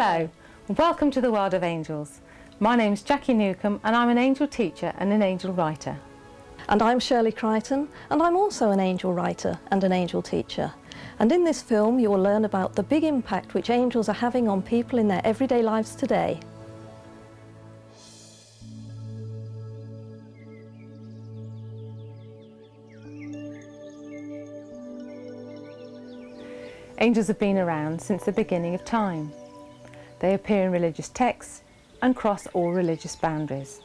Hello, welcome to the world of angels. My name's Jackie Newcomb and I'm an angel teacher and an angel writer. And I'm Shirley Crichton, and I'm also an angel writer and an angel teacher. And in this film you will learn about the big impact which angels are having on people in their everyday lives today. Angels have been around since the beginning of time. They appear in religious texts and cross all religious boundaries.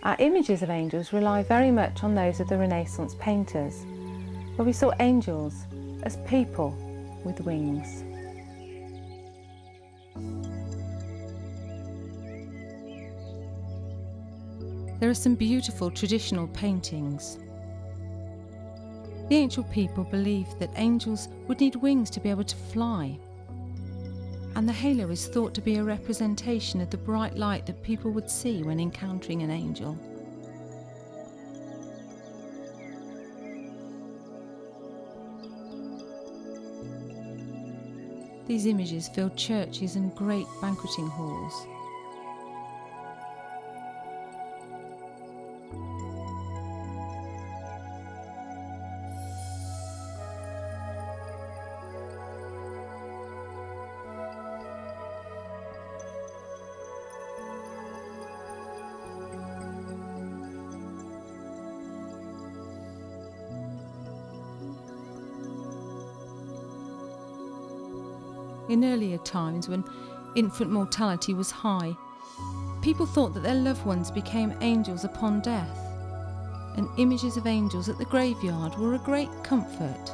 Our images of angels rely very much on those of the Renaissance painters, where we saw angels as people with wings. There are some beautiful traditional paintings. The ancient people believed that angels would need wings to be able to fly, and the halo is thought to be a representation of the bright light that people would see when encountering an angel. These images filled churches and great banqueting halls. In earlier times, when infant mortality was high, people thought that their loved ones became angels upon death, and images of angels at the graveyard were a great comfort.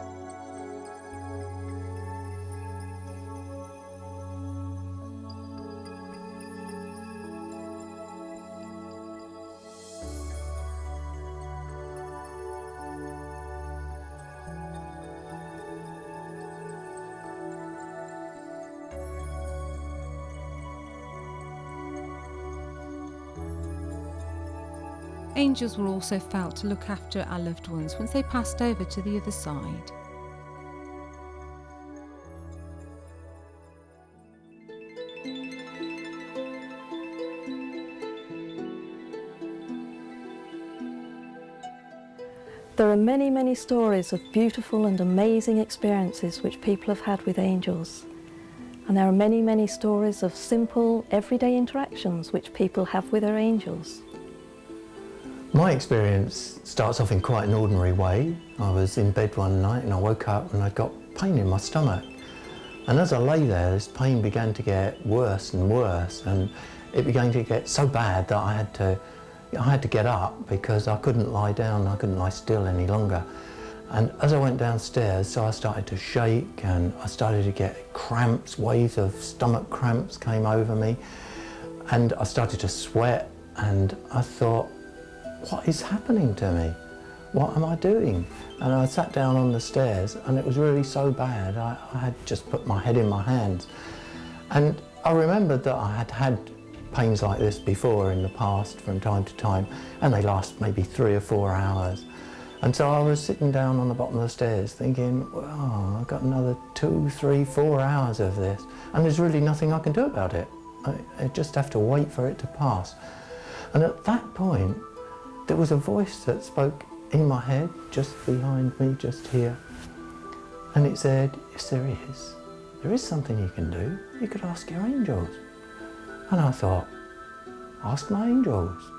Angels were also felt to look after our loved ones once they passed over to the other side. There are many, many stories of beautiful and amazing experiences which people have had with angels. And there are many, many stories of simple, everyday interactions which people have with their angels. My experience starts off in quite an ordinary way. I was in bed one night and I woke up and I got pain in my stomach. And as I lay there, this pain began to get worse and worse, and it began to get so bad that I had to get up because I couldn't lie down, I couldn't lie still any longer. And as I went downstairs, so I started to shake and I started to get cramps, waves of stomach cramps came over me, and I started to sweat, and I thought, what is happening to me? What am I doing? And I sat down on the stairs and it was really so bad. I had just put my head in my hands. And I remembered that I had had pains like this before in the past from time to time, and they last maybe 3 or 4 hours. And so I was sitting down on the bottom of the stairs thinking, well, I've got another 2, 3, 4 hours of this, and there's really nothing I can do about it. I just have to wait for it to pass. And at that point, there was a voice that spoke in my head, just behind me, just here. And it said, yes, there is something you can do. You could ask your angels. And I thought, ask my angels,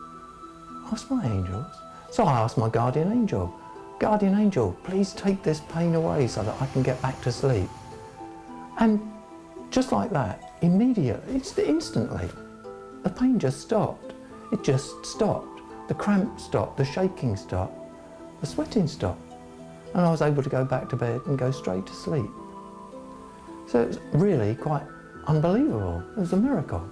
ask my angels. So I asked my guardian angel, please take this pain away so that I can get back to sleep. And just like that, immediately, instantly, the pain just stopped. It just stopped. The cramp stopped, the shaking stopped, the sweating stopped, and I was able to go back to bed and go straight to sleep. So it was really quite unbelievable. It was a miracle.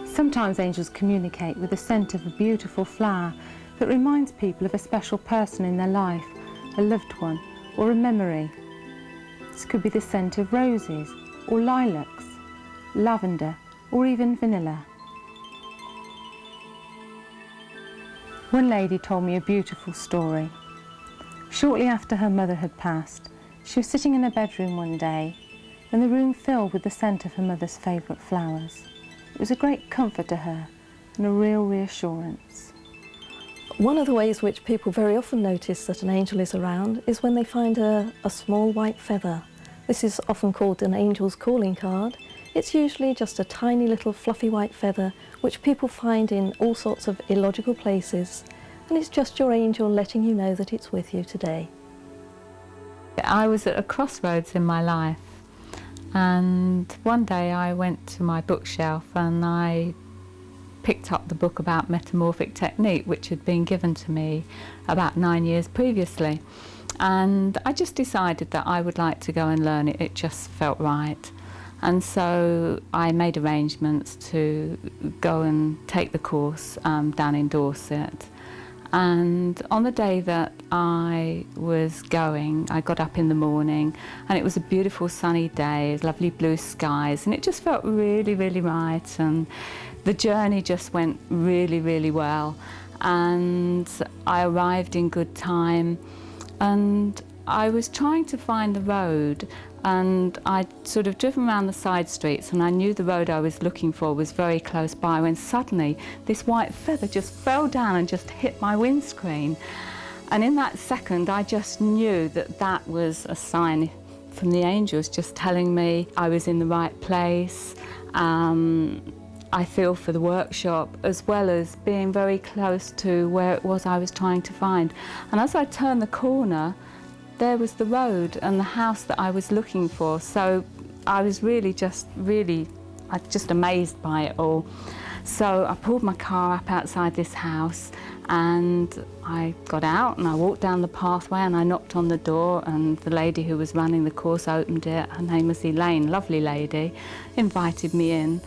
Sometimes angels communicate with the scent of a beautiful flower that reminds people of a special person in their life, a loved one, or a memory. This could be the scent of roses or lilacs, lavender, or even vanilla. One lady told me a beautiful story. Shortly after her mother had passed, she was sitting in her bedroom one day when the room filled with the scent of her mother's favourite flowers. It was a great comfort to her and a real reassurance. One of the ways which people very often notice that an angel is around is when they find a small white feather. This is often called an angel's calling card. It's usually just a tiny little fluffy white feather which people find in all sorts of illogical places, and it's just your angel letting you know that it's with you today. I was at a crossroads in my life, and one day I went to my bookshelf and I picked up the book about metamorphic technique, which had been given to me about 9 years previously, and I just decided that I would like to go and learn it. It just felt right, and so I made arrangements to go and take the course down in Dorset. And on the day that I was going, I got up in the morning and it was a beautiful sunny day, lovely blue skies, and it just felt really, really right, and the journey just went really, really well, and I arrived in good time, and I was trying to find the road, and I'd sort of driven around the side streets and I knew the road I was looking for was very close by, when suddenly this white feather just fell down and just hit my windscreen. And in that second I just knew that that was a sign from the angels just telling me I was in the right place. I feel for the workshop, as well as being very close to where it was I was trying to find. And as I turned the corner, there was the road and the house that I was looking for. So I was just amazed by it all. So I pulled my car up outside this house and I got out and I walked down the pathway and I knocked on the door, and the lady who was running the course opened it. Her name was Elaine, lovely lady, invited me in.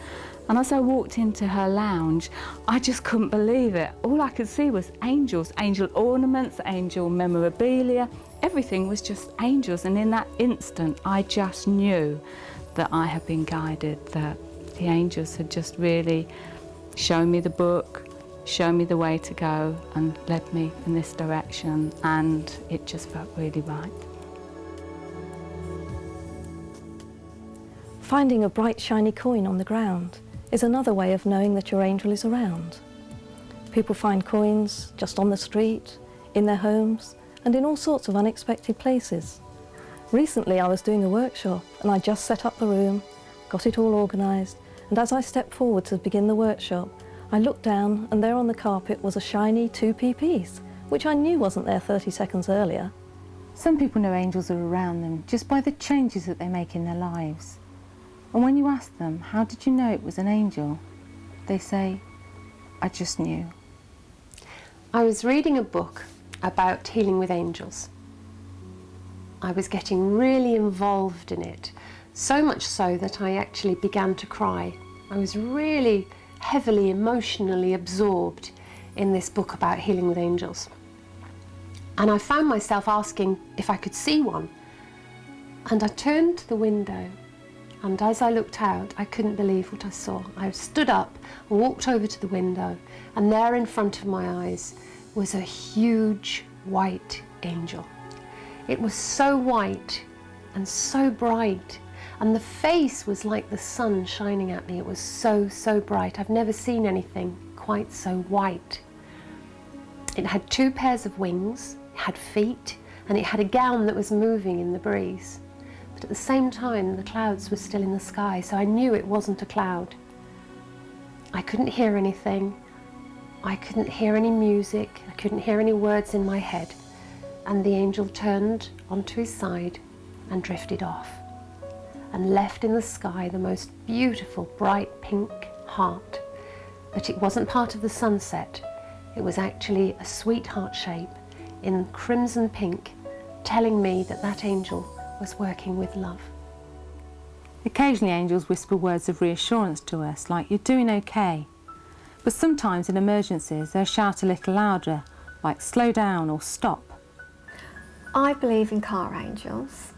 And as I walked into her lounge, I just couldn't believe it. All I could see was angels, angel ornaments, angel memorabilia. Everything was just angels, and in that instant I just knew that I had been guided, that the angels had just really shown me the book, shown me the way to go and led me in this direction, and it just felt really right. Finding a bright shiny coin on the ground is another way of knowing that your angel is around. People find coins just on the street, in their homes, and in all sorts of unexpected places. Recently I was doing a workshop and I just set up the room, got it all organised, and as I stepped forward to begin the workshop, I looked down and there on the carpet was a shiny 2p piece, which I knew wasn't there 30 seconds earlier. Some people know angels are around them just by the changes that they make in their lives. And when you ask them, how did you know it was an angel? They say, I just knew. I was reading a book about healing with angels. I was getting really involved in it, so much so that I actually began to cry. I was really heavily emotionally absorbed in this book about healing with angels. And I found myself asking if I could see one. And I turned to the window, and as I looked out, I couldn't believe what I saw. I stood up and walked over to the window, and there in front of my eyes was a huge white angel. It was so white and so bright, and the face was like the sun shining at me. It was so, so bright. I've never seen anything quite so white. It had 2 pairs of wings, it had feet, and it had a gown that was moving in the breeze. But at the same time, the clouds were still in the sky, so I knew it wasn't a cloud. I couldn't hear anything. I couldn't hear any music. I couldn't hear any words in my head. And the angel turned onto his side and drifted off and left in the sky the most beautiful bright pink heart. But it wasn't part of the sunset. It was actually a sweet heart shape in crimson pink, telling me that that angel was working with love. Occasionally angels whisper words of reassurance to us, like you're doing okay. But sometimes in emergencies they'll shout a little louder, like slow down or stop. I believe in car angels,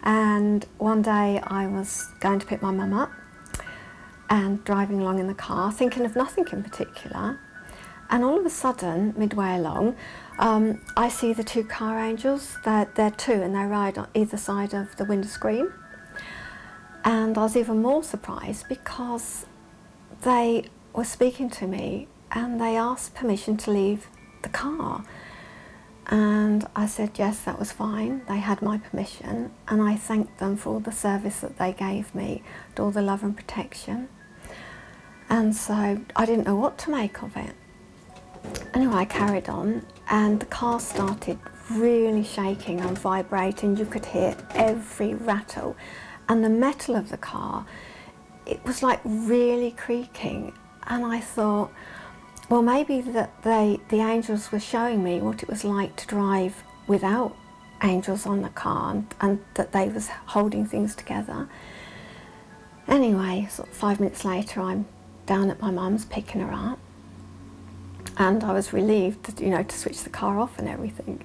and one day I was going to pick my mum up and driving along in the car, thinking of nothing in particular, And all of a sudden, midway along, I see the two car angels. They're two and they ride on either side of the window screen. And I was even more surprised because they were speaking to me and they asked permission to leave the car. And I said yes, that was fine. They had my permission, and I thanked them for all the service that they gave me, all the love and protection. And so I didn't know what to make of it. Anyway, I carried on, and the car started really shaking and vibrating. You could hear every rattle, and the metal of the car, it was like really creaking. And I thought, well, maybe that the angels were showing me what it was like to drive without angels on the car, and that they was holding things together. Anyway, sort of 5 minutes later, I'm down at my mum's picking her up, and I was relieved, you know, to switch the car off and everything.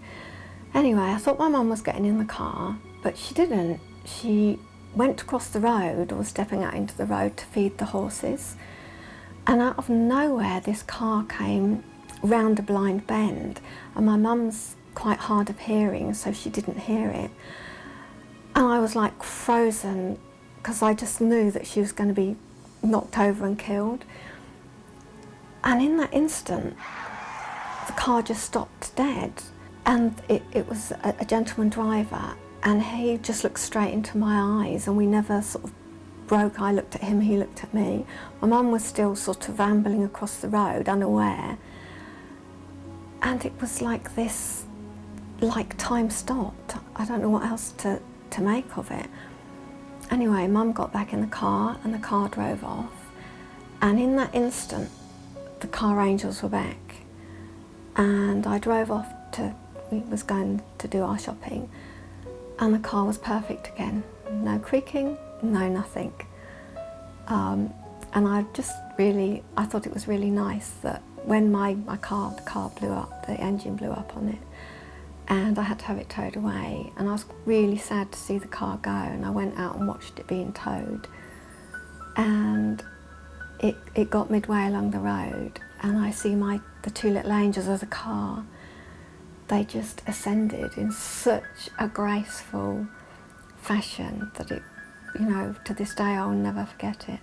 Anyway, I thought my mum was getting in the car, but she didn't. She went across the road, or was stepping out into the road to feed the horses. And out of nowhere, this car came round a blind bend, and my mum's quite hard of hearing, so she didn't hear it. And I was like frozen, because I just knew that she was going to be knocked over and killed. And in that instant, the car just stopped dead. And it was a gentleman driver, and he just looked straight into my eyes, and we never sort of broke. I looked at him, he looked at me. My mum was still sort of ambling across the road, unaware. And it was like this, like time stopped. I don't know what else to make of it. Anyway, Mum got back in the car, and the car drove off. And in that instant, the car angels were back. And I drove off we was going to do our shopping, and the car was perfect again. No creaking, no nothing. And I thought it was really nice that when the car blew up, the engine blew up on it, and I had to have it towed away, and I was really sad to see the car go, and I went out and watched it being towed, and it got midway along the road, and I see the two little angels of the car. They just ascended in such a graceful fashion that it, you know, to this day I'll never forget it.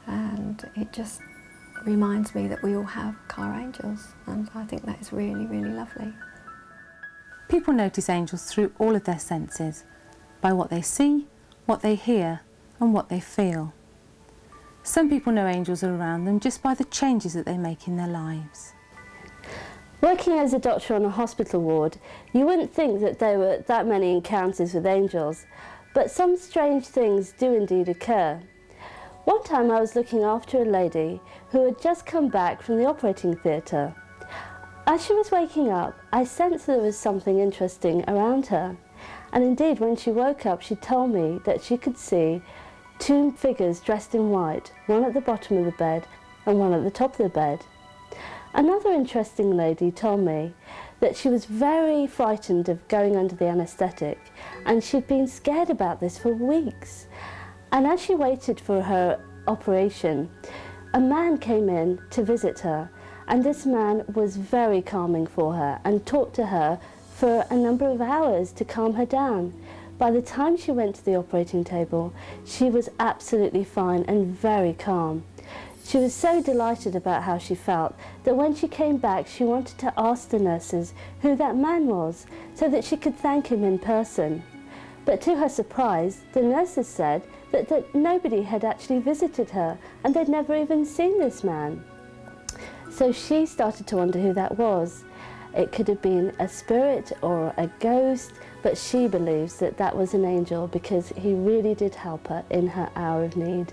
And it just reminds me that we all have car angels, and I think that is really, really lovely. People notice angels through all of their senses, by what they see, what they hear, and what they feel. Some people know angels are around them just by the changes that they make in their lives. Working as a doctor on a hospital ward, you wouldn't think that there were that many encounters with angels, but some strange things do indeed occur. One time I was looking after a lady who had just come back from the operating theatre. As she was waking up, I sensed there was something interesting around her, and indeed when she woke up she told me that she could see two figures dressed in white, one at the bottom of the bed and one at the top of the bed. Another interesting lady told me that she was very frightened of going under the anaesthetic, and she'd been scared about this for weeks. And as she waited for her operation, a man came in to visit her, and this man was very calming for her and talked to her for a number of hours to calm her down. By the time she went to the operating table, she was absolutely fine and very calm. She was so delighted about how she felt that when she came back she wanted to ask the nurses who that man was so that she could thank him in person. But to her surprise, the nurses said that nobody had actually visited her and they'd never even seen this man. So she started to wonder who that was. It could have been a spirit or a ghost, but she believes that that was an angel because he really did help her in her hour of need.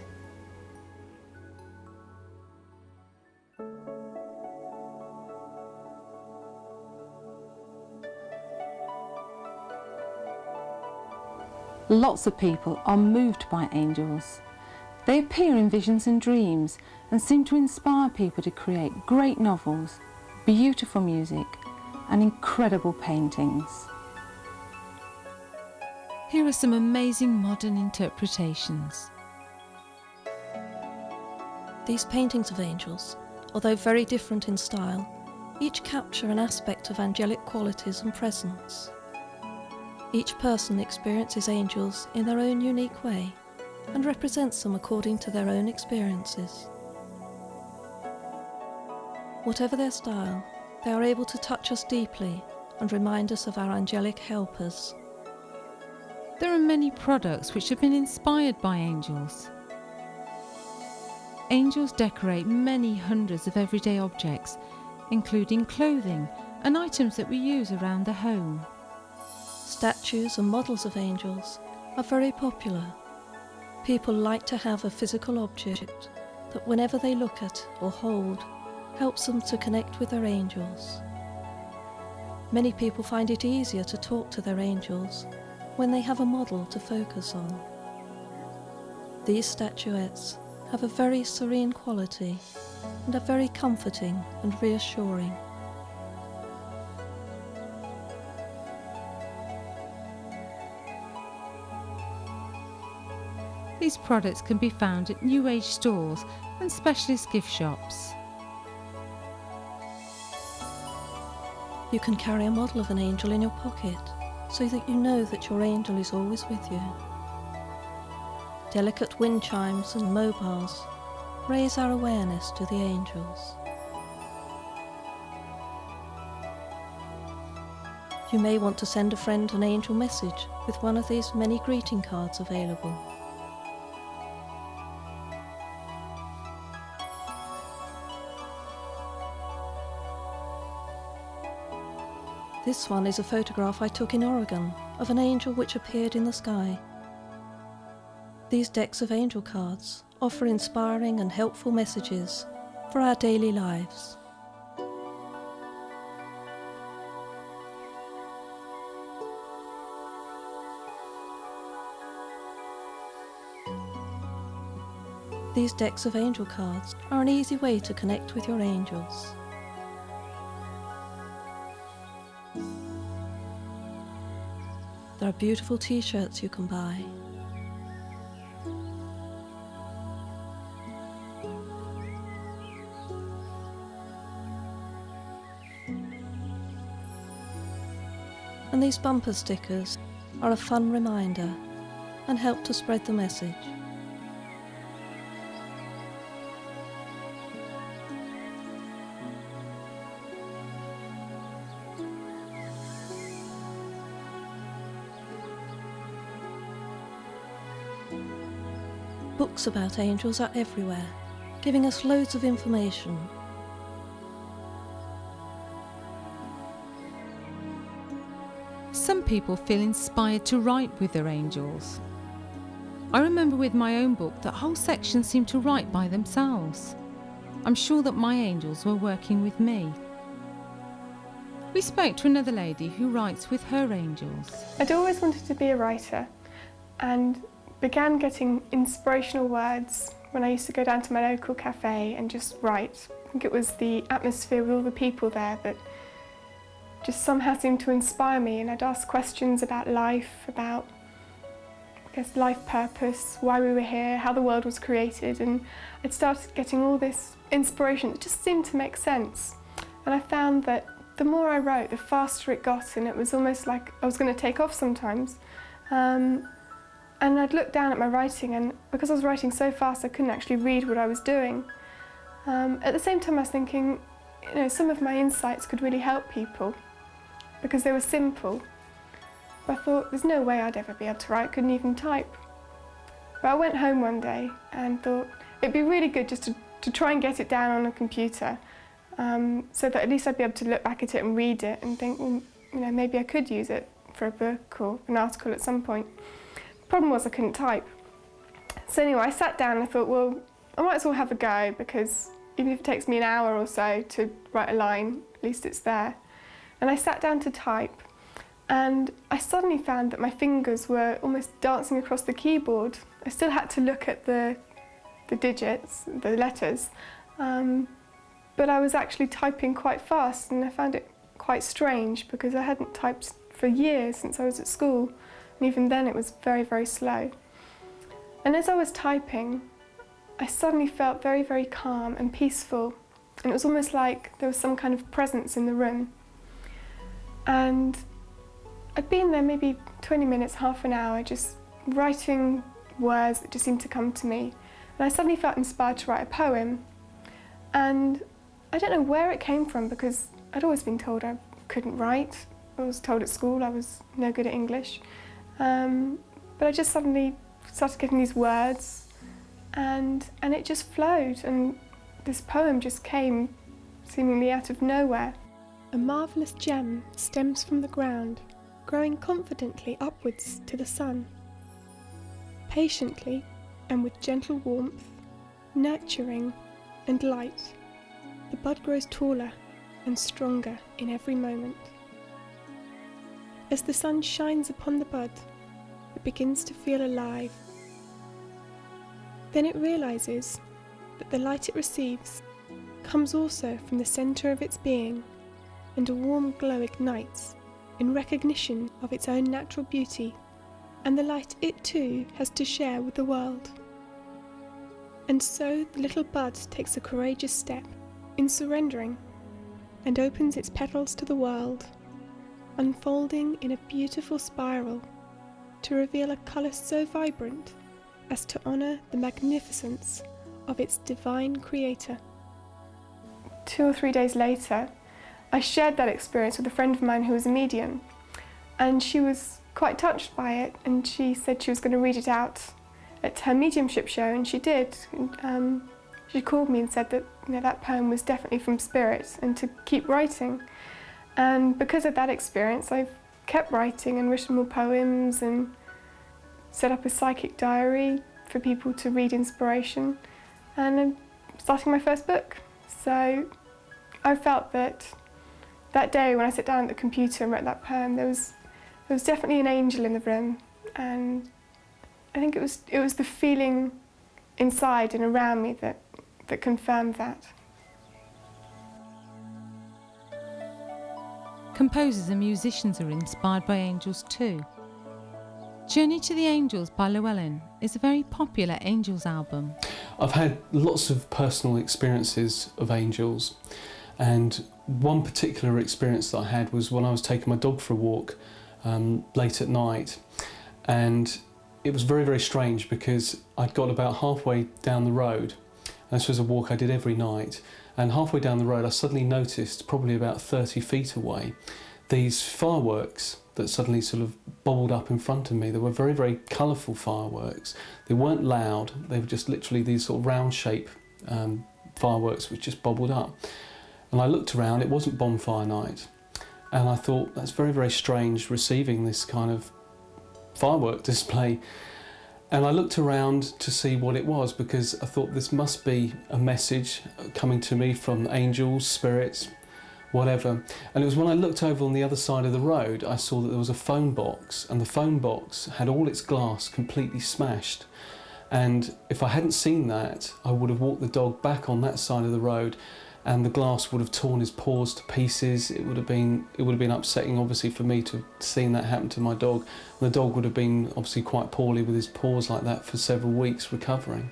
Lots of people are moved by angels. They appear in visions and dreams and seem to inspire people to create great novels, beautiful music, and incredible paintings. Here are some amazing modern interpretations. These paintings of angels, although very different in style, each capture an aspect of angelic qualities and presence. Each person experiences angels in their own unique way and represents them according to their own experiences. Whatever their style, they are able to touch us deeply and remind us of our angelic helpers. There are many products which have been inspired by angels. Angels decorate many hundreds of everyday objects, including clothing and items that we use around the home. Statues and models of angels are very popular. People like to have a physical object that whenever they look at or hold, helps them to connect with their angels. Many people find it easier to talk to their angels when they have a model to focus on. These statuettes have a very serene quality and are very comforting and reassuring. These products can be found at New Age stores and specialist gift shops. You can carry a model of an angel in your pocket so that you know that your angel is always with you. Delicate wind chimes and mobiles raise our awareness to the angels. You may want to send a friend an angel message with one of these many greeting cards available. This one is a photograph I took in Oregon of an angel which appeared in the sky. These decks of angel cards offer inspiring and helpful messages for our daily lives. These decks of angel cards are an easy way to connect with your angels. There are beautiful t-shirts you can buy. And these bumper stickers are a fun reminder and help to spread the message. Books about angels are everywhere, giving us loads of information. Some people feel inspired to write with their angels. I remember with my own book that whole sections seemed to write by themselves. I'm sure that my angels were working with me. We spoke to another lady who writes with her angels. I'd always wanted to be a writer and began getting inspirational words when I used to go down to my local cafe and just write. I think it was the atmosphere with all the people there that just somehow seemed to inspire me, and I'd ask questions about life, about, I guess, life purpose, why we were here, how the world was created, and I'd started getting all this inspiration that just seemed to make sense. And I found that the more I wrote, the faster it got, and it was almost like I was going to take off sometimes. And I'd look down at my writing, and because I was writing so fast I couldn't actually read what I was doing. At the same time I was thinking, you know, some of my insights could really help people because they were simple. But I thought, there's no way I'd ever be able to write, couldn't even type. But I went home one day and thought it'd be really good just to try and get it down on a computer so that at least I'd be able to look back at it and read it and think, well, you know, maybe I could use it for a book or an article at some point. Problem was I couldn't type. So anyway, I sat down and I thought, well, I might as well have a go, because even if it takes me an hour or so to write a line, at least it's there. And I sat down to type, and I suddenly found that my fingers were almost dancing across the keyboard. I still had to look at the digits, the letters, but I was actually typing quite fast, and I found it quite strange because I hadn't typed for years since I was at school. And even then it was very, very slow. And as I was typing, I suddenly felt very, very calm and peaceful. and it was almost like there was some kind of presence in the room. And I'd been there maybe 20 minutes, half an hour, just writing words that just seemed to come to me. And I suddenly felt inspired to write a poem. And I don't know where it came from, because I'd always been told I couldn't write. I was told at school I was no good at English. But I just suddenly started getting these words, and it just flowed, and this poem just came seemingly out of nowhere. A marvellous gem stems from the ground, growing confidently upwards to the sun. Patiently and with gentle warmth, nurturing and light, the bud grows taller and stronger in every moment. As the sun shines upon the bud, it begins to feel alive. Then it realizes that the light it receives comes also from the center of its being, and a warm glow ignites in recognition of its own natural beauty and the light it too has to share with the world. And so the little bud takes a courageous step in surrendering and opens its petals to the world, unfolding in a beautiful spiral to reveal a colour so vibrant as to honour the magnificence of its divine creator. 2 or 3 days later, I shared that experience with a friend of mine who was a medium, and she was quite touched by it, and she said she was going to read it out at her mediumship show, and she did. She called me and said that that poem was definitely from spirit and to keep writing. And because of that experience, I've kept writing and written more poems and set up a psychic diary for people to read inspiration, and I'm starting my first book. So I felt that day when I sat down at the computer and wrote that poem, there was definitely an angel in the room, and I think it was the feeling inside and around me that confirmed that. Composers and musicians are inspired by angels too. Journey to the Angels by Llewellyn is a very popular Angels album. I've had lots of personal experiences of angels, and one particular experience that I had was when I was taking my dog for a walk late at night, and it was very, very strange because I'd got about halfway down the road, and this was a walk I did every night, and halfway down the road I suddenly noticed, probably about 30 feet away, these fireworks that suddenly sort of bubbled up in front of me. They were very, very colourful fireworks. They weren't loud, they were just literally these sort of round shape fireworks which just bubbled up. And I looked around, it wasn't bonfire night, and I thought, that's very, very strange receiving this kind of firework display. And I looked around to see what it was, because I thought this must be a message coming to me from angels, spirits, whatever. And it was when I looked over on the other side of the road, I saw that there was a phone box, and the phone box had all its glass completely smashed. And if I hadn't seen that, I would have walked the dog back on that side of the road, and the glass would have torn his paws to pieces. It would have been upsetting, obviously, for me to have seen that happen to my dog. And the dog would have been obviously quite poorly with his paws like that for several weeks recovering.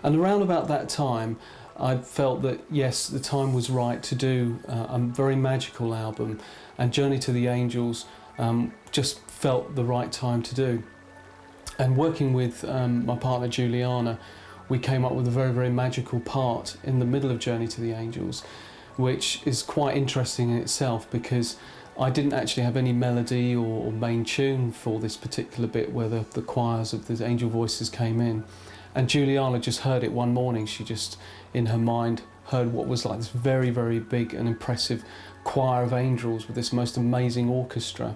And around about that time, I felt that yes, the time was right to do a very magical album, and Journey to the Angels just felt the right time to do. And working with my partner Juliana, we came up with a very, very magical part in the middle of Journey to the Angels, which is quite interesting in itself, because I didn't actually have any melody or main tune for this particular bit where the choirs of the angel voices came in. And Juliana just heard it one morning. She just, in her mind, heard what was like this very, very big and impressive choir of angels with this most amazing orchestra.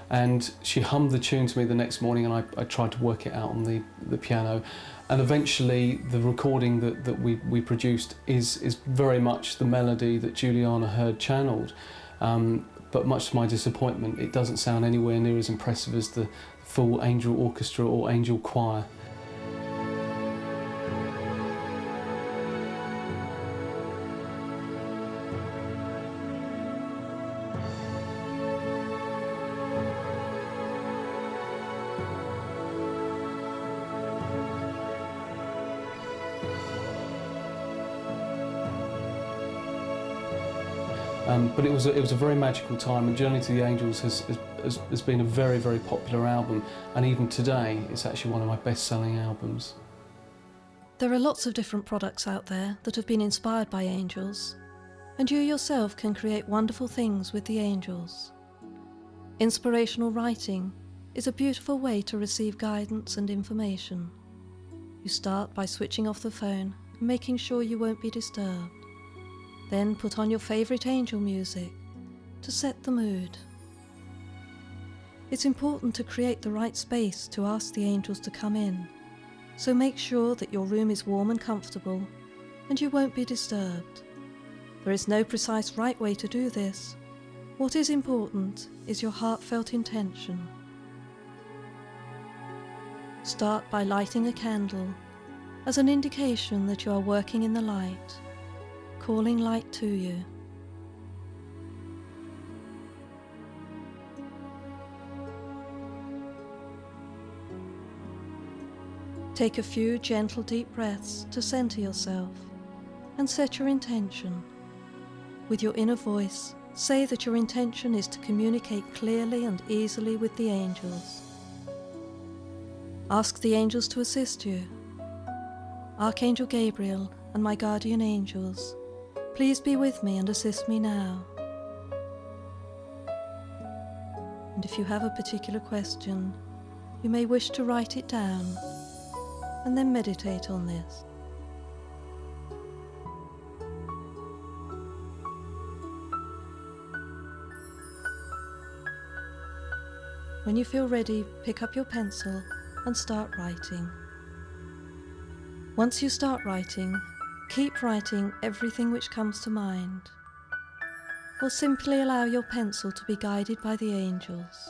And she hummed the tune to me the next morning, and I tried to work it out on the piano. And eventually the recording that we produced is very much the melody that Juliana heard channeled. But much to my disappointment, it doesn't sound anywhere near as impressive as the full angel orchestra or angel choir. But it was a very magical time, and Journey to the Angels has been a very, very popular album, and even today it's actually one of my best-selling albums. There are lots of different products out there that have been inspired by angels, and you yourself can create wonderful things with the angels. Inspirational writing is a beautiful way to receive guidance and information. You start by switching off the phone and making sure you won't be disturbed. Then put on your favourite angel music to set the mood. It's important to create the right space to ask the angels to come in, so make sure that your room is warm and comfortable and you won't be disturbed. There is no precise right way to do this. What is important is your heartfelt intention. Start by lighting a candle as an indication that you are working in the light, calling light to you. Take a few gentle deep breaths to center yourself and set your intention. With your inner voice, say that your intention is to communicate clearly and easily with the angels. Ask the angels to assist you. Archangel Gabriel and my guardian angels, please be with me and assist me now. And if you have a particular question, you may wish to write it down and then meditate on this. When you feel ready, pick up your pencil and start writing. Once you start writing, keep writing everything which comes to mind, or simply allow your pencil to be guided by the angels.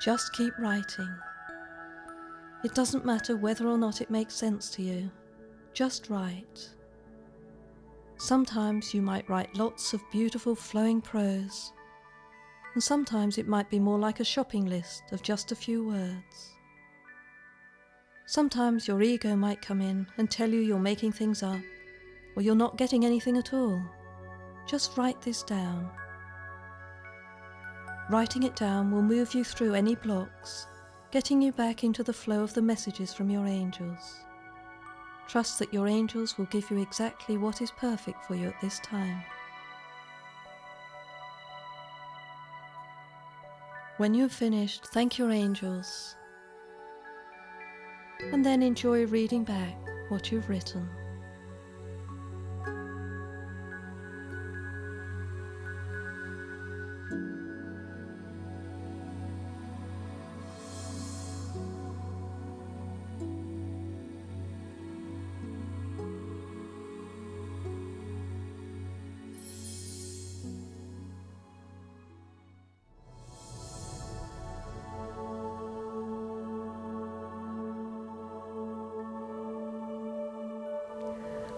Just keep writing. It doesn't matter whether or not it makes sense to you. Just write. Sometimes you might write lots of beautiful flowing prose, and sometimes it might be more like a shopping list of just a few words. Sometimes your ego might come in and tell you you're making things up, or you're not getting anything at all. Just write this down. Writing it down will move you through any blocks, getting you back into the flow of the messages from your angels. Trust that your angels will give you exactly what is perfect for you at this time. When you have finished, thank your angels, and then enjoy reading back what you've written.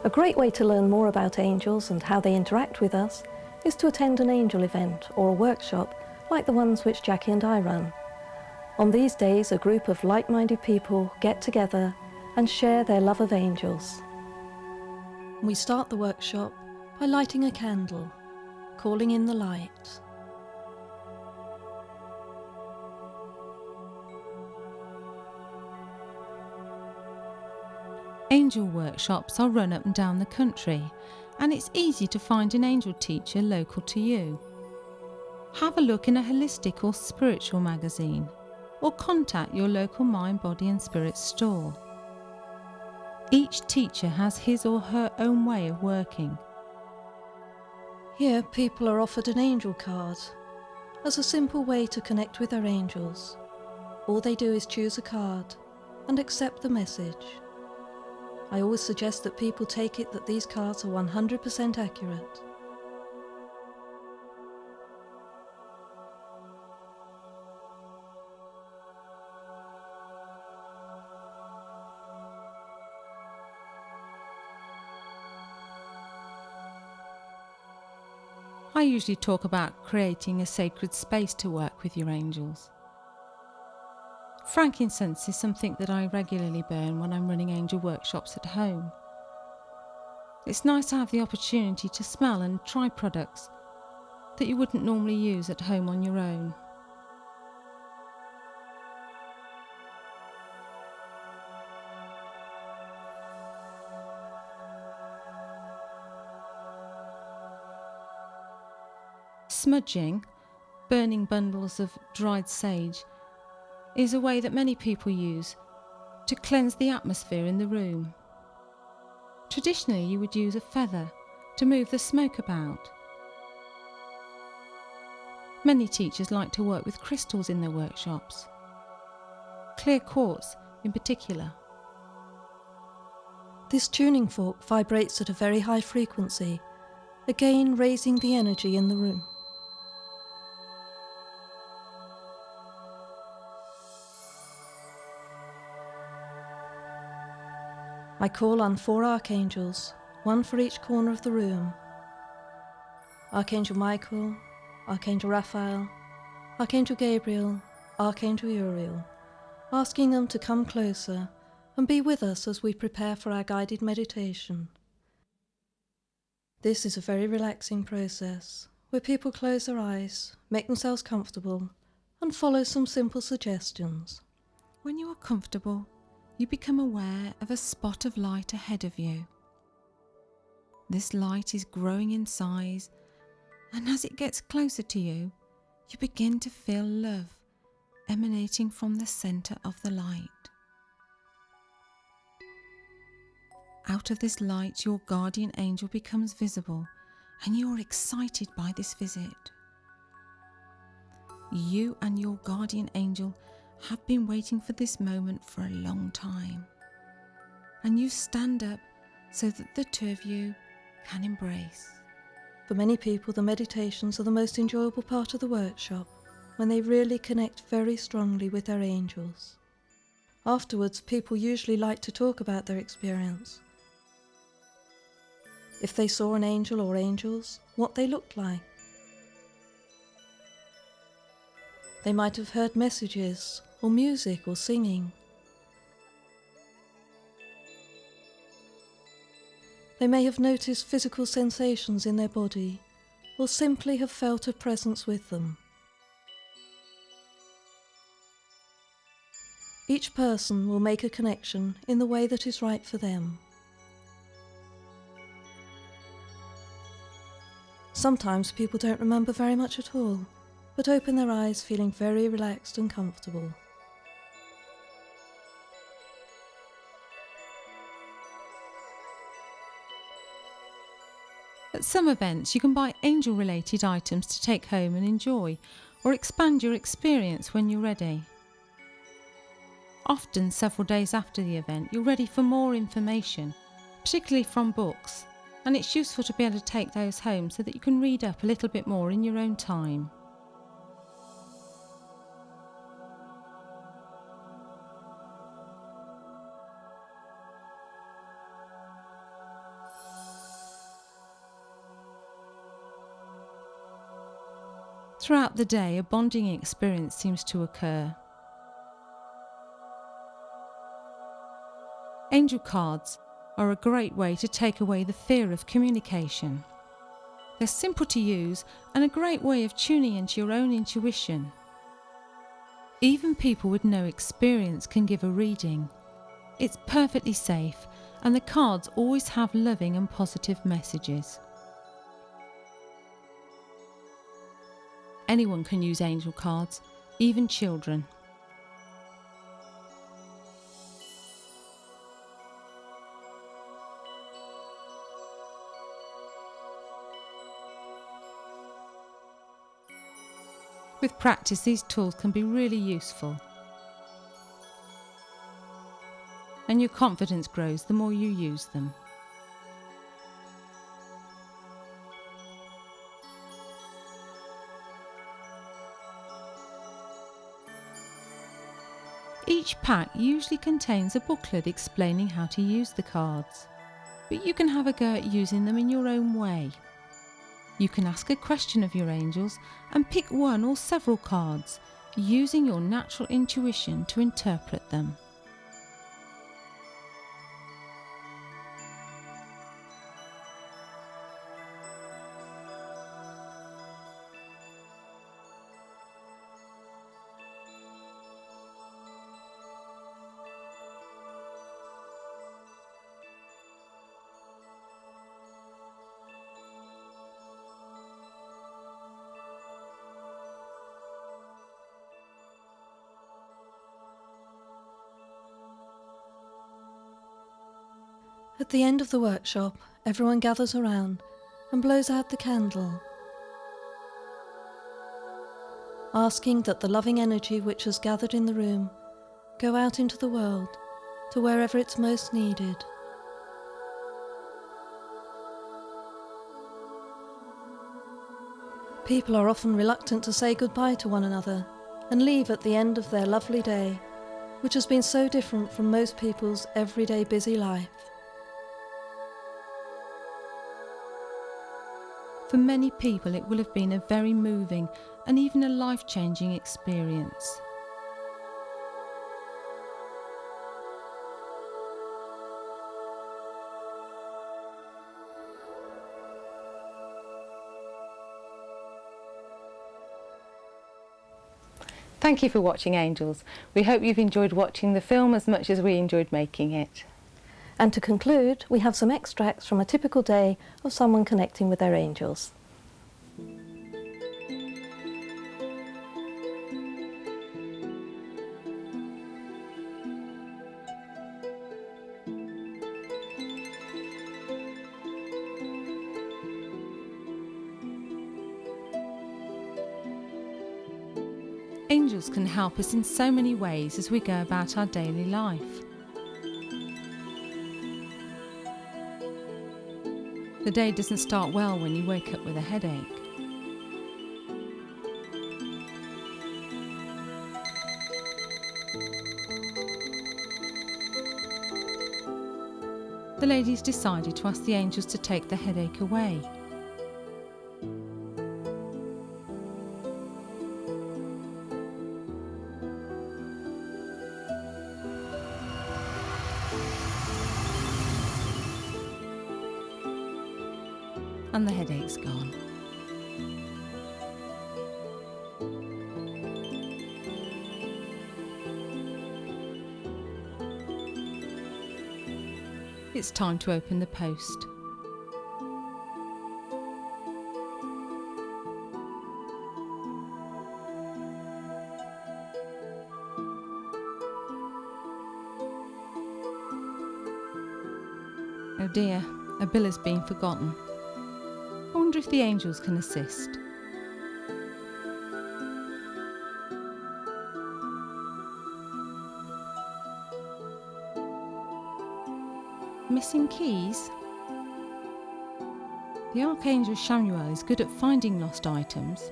A great way to learn more about angels and how they interact with us is to attend an angel event or a workshop like the ones which Jackie and I run. On these days, a group of like-minded people get together and share their love of angels. We start the workshop by lighting a candle, calling in the light. Angel workshops are run up and down the country, and it's easy to find an angel teacher local to you. Have a look in a holistic or spiritual magazine, or contact your local mind, body and spirit store. Each teacher has his or her own way of working. Here, people are offered an angel card as a simple way to connect with their angels. All they do is choose a card and accept the message. I always suggest that people take it that these cards are 100% accurate. I usually talk about creating a sacred space to work with your angels. Frankincense is something that I regularly burn when I'm running angel workshops at home. It's nice to have the opportunity to smell and try products that you wouldn't normally use at home on your own. Smudging, burning bundles of dried sage, is a way that many people use to cleanse the atmosphere in the room. Traditionally, you would use a feather to move the smoke about. Many teachers like to work with crystals in their workshops, clear quartz in particular. This tuning fork vibrates at a very high frequency, again raising the energy in the room. I call on 4 archangels, one for each corner of the room. Archangel Michael, Archangel Raphael, Archangel Gabriel, Archangel Uriel, asking them to come closer and be with us as we prepare for our guided meditation. This is a very relaxing process, where people close their eyes, make themselves comfortable, and follow some simple suggestions. When you are comfortable, you become aware of a spot of light ahead of you. This light is growing in size, and as it gets closer to you, you begin to feel love emanating from the centre of the light. Out of this light, your guardian angel becomes visible, and you are excited by this visit. You and your guardian angel have been waiting for this moment for a long time, and you stand up so that the two of you can embrace. For many people, the meditations are the most enjoyable part of the workshop, when they really connect very strongly with their angels. Afterwards, people usually like to talk about their experience. If they saw an angel or angels, what they looked like. They might have heard messages, or music, or singing. They may have noticed physical sensations in their body, or simply have felt a presence with them. Each person will make a connection in the way that is right for them. Sometimes people don't remember very much at all, but open their eyes feeling very relaxed and comfortable. At some events, you can buy angel-related items to take home and enjoy, or expand your experience when you're ready. Often, several days after the event, you're ready for more information, particularly from books, and it's useful to be able to take those home so that you can read up a little bit more in your own time. Throughout the day, a bonding experience seems to occur. Angel cards are a great way to take away the fear of communication. They're simple to use and a great way of tuning into your own intuition. Even people with no experience can give a reading. It's perfectly safe, and the cards always have loving and positive messages. Anyone can use angel cards, even children. With practice, these tools can be really useful. And your confidence grows the more you use them. Each pack usually contains a booklet explaining how to use the cards, but you can have a go at using them in your own way. You can ask a question of your angels and pick one or several cards, using your natural intuition to interpret them. At the end of the workshop, everyone gathers around and blows out the candle, asking that the loving energy which has gathered in the room go out into the world, to wherever it's most needed. People are often reluctant to say goodbye to one another and leave at the end of their lovely day, which has been so different from most people's everyday busy life. For many people, it will have been a very moving and even a life-changing experience. Thank you for watching Angels. We hope you've enjoyed watching the film as much as we enjoyed making it. And to conclude, we have some extracts from a typical day of someone connecting with their angels. Angels can help us in so many ways as we go about our daily life. The day doesn't start well when you wake up with a headache. The ladies decided to ask the angels to take the headache away. And the headache's gone. It's time to open the post. Oh dear, a bill has been forgotten. I wonder if the angels can assist. Missing keys? The Archangel Samuel is good at finding lost items.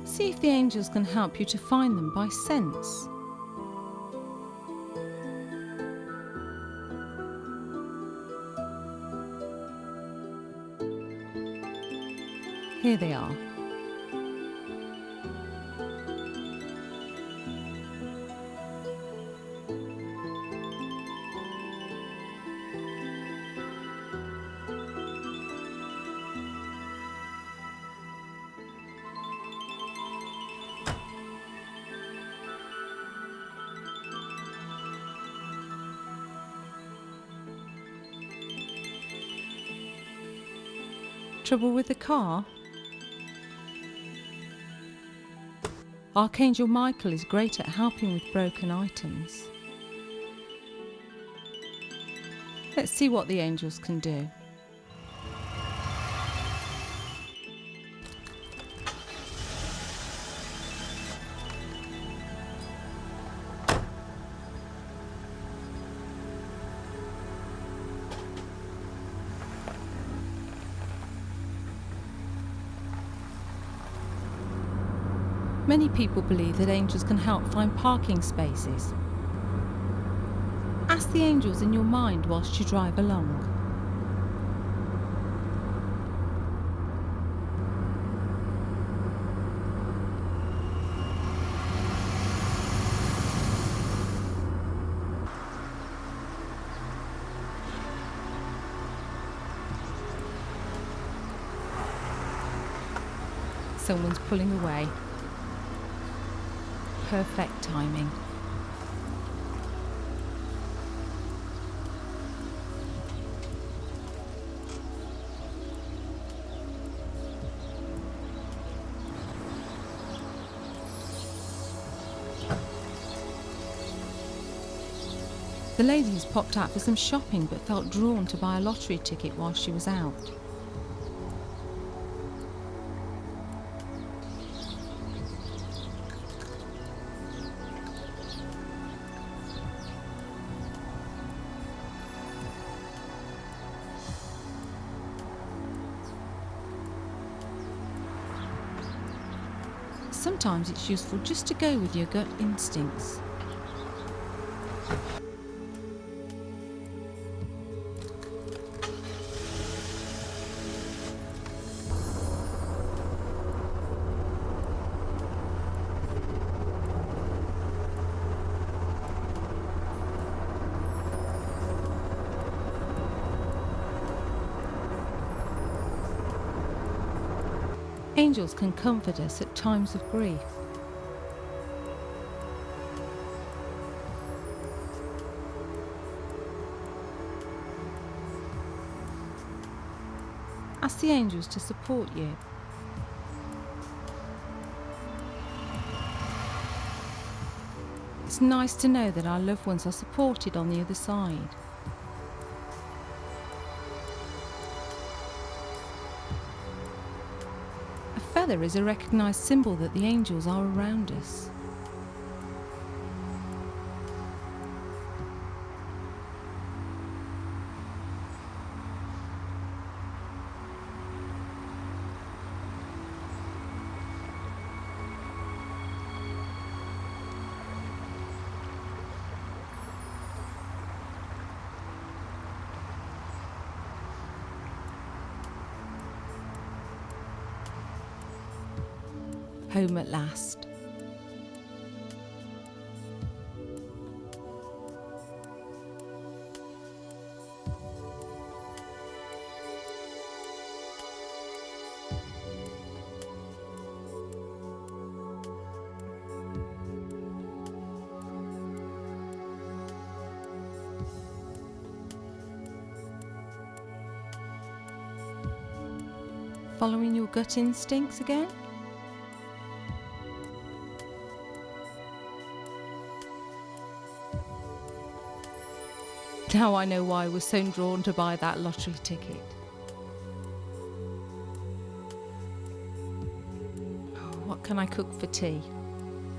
See if the angels can help you to find them by sense. Here they are. Trouble with the car? Archangel Michael is great at helping with broken items. Let's see what the angels can do. Many people believe that angels can help find parking spaces. Ask the angels in your mind whilst you drive along. Someone's pulling away. Perfect timing. The lady has popped out for some shopping but felt drawn to buy a lottery ticket while she was out. Sometimes it's useful just to go with your gut instincts. Angels can comfort us at times of grief. Ask the angels to support you. It's nice to know that our loved ones are supported on the other side. A feather is a recognised symbol that the angels are around us. Home at last. Following your gut instincts again? Now I know why I was so drawn to buy that lottery ticket. Oh, what can I cook for tea?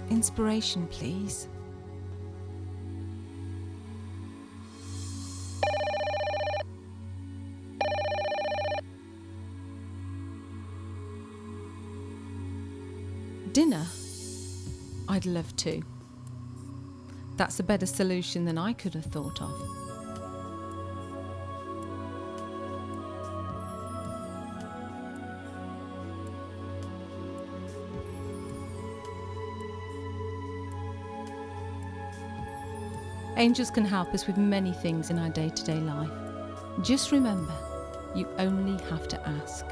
Inspiration, please. Dinner? I'd love to. That's a better solution than I could have thought of. Angels can help us with many things in our day-to-day life. Just remember, you only have to ask.